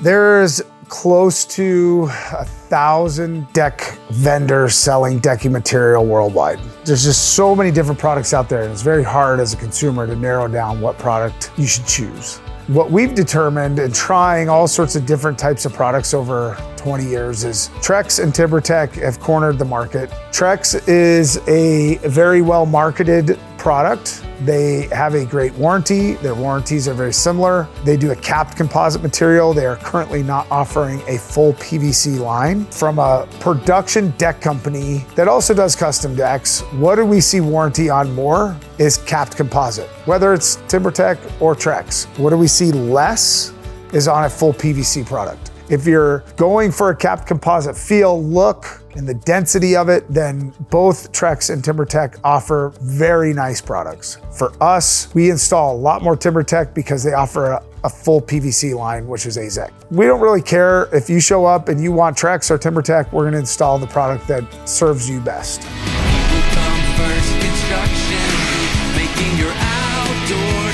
There's close to 1,000 deck vendors selling decking material worldwide. There's just so many different products out there, and it's very hard as a consumer to narrow down what product you should choose. What we've determined in trying all sorts of different types of products over 20 years is Trex and TimberTech have cornered the market. Trex is a very well marketed product. They have a great warranty. Their warranties are very similar. They do a capped composite material. They are currently not offering a full PVC line. From a production deck company that also does custom decks, what do we see warranty on more is capped composite, whether it's TimberTech or Trex. What do we see less is on a full PVC product. If you're going for a capped composite feel, look, and the density of it, then both Trex and TimberTech offer very nice products. For us, we install a lot more TimberTech because they offer a full PVC line, which is AZEK. We don't really care if you show up and you want Trex or TimberTech, we're gonna install the product that serves you best. People come first, construction, making your outdoors